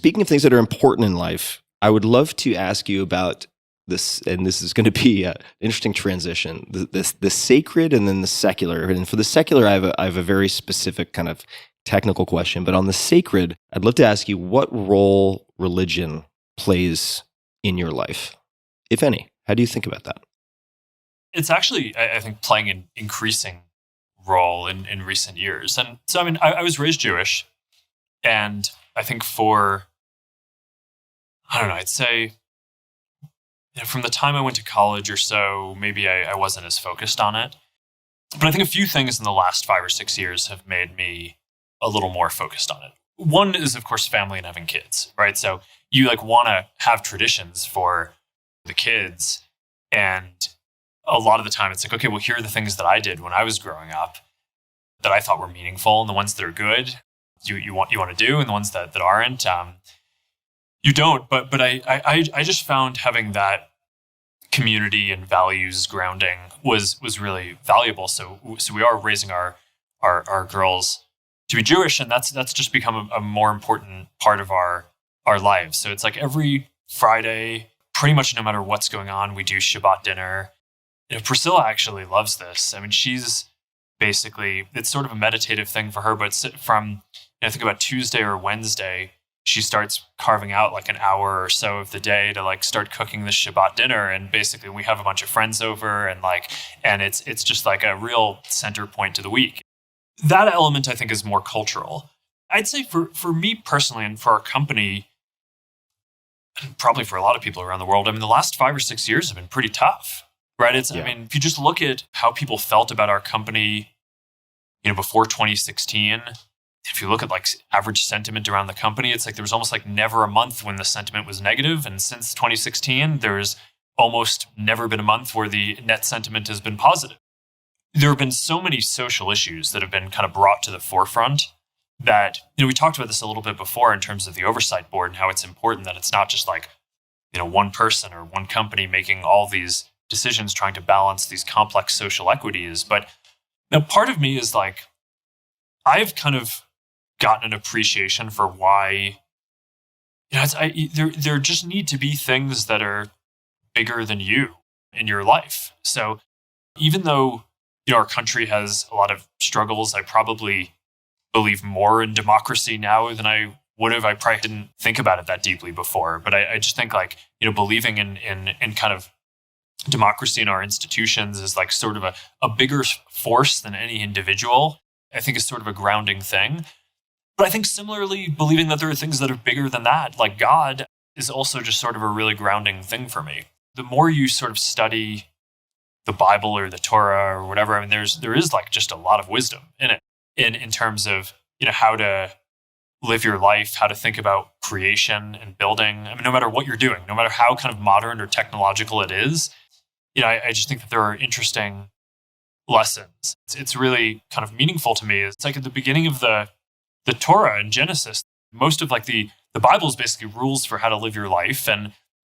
speaking of things that are important in life, I would love to ask you about this, and this is going to be an interesting transition, the sacred and then the secular. And for the secular, I have a very specific kind of technical question, but on the sacred, I'd love to ask you what role religion plays in your life, if any. How do you think about that? It's actually, I think, playing an increasing role in recent years. And so, I mean, I was raised Jewish, and I think I'd say from the time I went to college or so, maybe I wasn't as focused on it. But I think a few things in the last 5 or 6 years have made me a little more focused on it. One is, of course, family and having kids, right? So you want to have traditions for the kids. And a lot of the time it's like, okay, well, here are the things that I did when I was growing up that I thought were meaningful, and the ones that are good you want to do, and the ones that aren't, you don't. But I just found having that community and values grounding was really valuable. So we are raising our girls to be Jewish, and that's just become a more important part of our lives. So it's like every Friday, pretty much no matter what's going on, we do Shabbat dinner. Priscilla actually loves this. I mean, she's basically, it's sort of a meditative thing for her, but from, I think about Tuesday or Wednesday, she starts carving out like an hour or so of the day to start cooking the Shabbat dinner. And basically we have a bunch of friends over, and it's just like a real center point to the week. That element, I think, is more cultural. I'd say for me personally, and for our company, and probably for a lot of people around the world, I mean, the last 5 or 6 years have been pretty tough, right? I mean, if you just look at how people felt about our company, before 2016, if you look at average sentiment around the company, it's like there was almost never a month when the sentiment was negative. And since 2016, there's almost never been a month where the net sentiment has been positive. There have been so many social issues that have been kind of brought to the forefront that, we talked about this a little bit before in terms of the oversight board and how it's important that it's not just one person or one company making all these decisions trying to balance these complex social equities. But part of me is I've kind of gotten an appreciation for why, there just need to be things that are bigger than you in your life. So even though, our country has a lot of struggles, I probably believe more in democracy now than I would have. I probably didn't think about it that deeply before, but I just think believing in kind of democracy in our institutions is sort of a bigger force than any individual, I think is sort of a grounding thing. But I think similarly, believing that there are things that are bigger than that, like God, is also just sort of a really grounding thing for me. The more you sort of study the Bible or the Torah or whatever, I mean, there is just a lot of wisdom in it, in terms of, how to live your life, how to think about creation and building. I mean, no matter what you're doing, no matter how kind of modern or technological it is, I just think that there are interesting lessons. It's really kind of meaningful to me. It's at the beginning of the Torah in Genesis, most of the Bible is basically rules for how to live your life.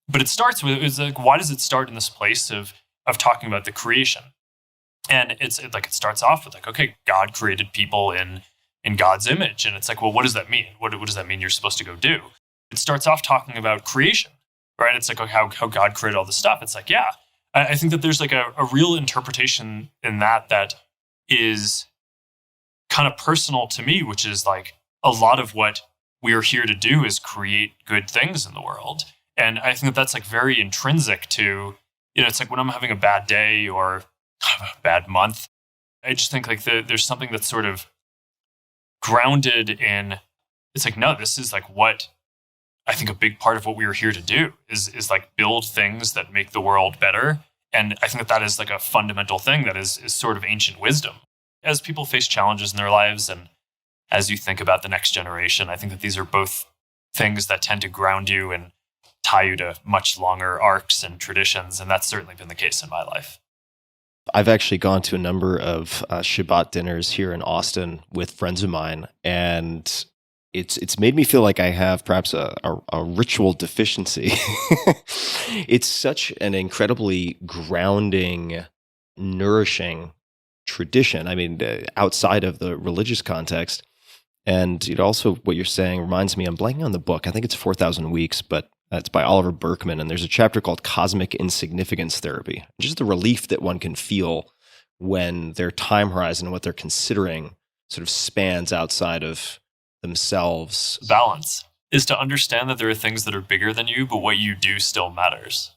But it starts with, why does it start in this place of talking about the creation? And it starts off with okay, God created people in God's image. And it's well, what does that mean? What does that mean you're supposed to go do? It starts off talking about creation, right? It's how God created all this stuff. It's yeah. I think that there's a real interpretation in that is kind of personal to me, which is a lot of what we are here to do is create good things in the world. And I think that's very intrinsic to, it's when I'm having a bad day or a bad month, I just think there's something that's sort of grounded in, it's no, this is what I think a big part of what we are here to do is build things that make the world better. And I think that is a fundamental thing that is sort of ancient wisdom. As people face challenges in their lives and as you think about the next generation, I think that these are both things that tend to ground you and tie you to much longer arcs and traditions. And that's certainly been the case in my life. I've actually gone to a number of Shabbat dinners here in Austin with friends of mine, and it's made me feel like I have perhaps a ritual deficiency. It's such an incredibly grounding, nourishing tradition. I mean, outside of the religious context, And also what you're saying reminds me, I'm blanking on the book. I think it's 4,000 Weeks, but it's by Oliver Berkman. And there's a chapter called Cosmic Insignificance Therapy. Just the relief that one can feel when their time horizon and what they're considering sort of spans outside of themselves. Balance is to understand that there are things that are bigger than you, but what you do still matters.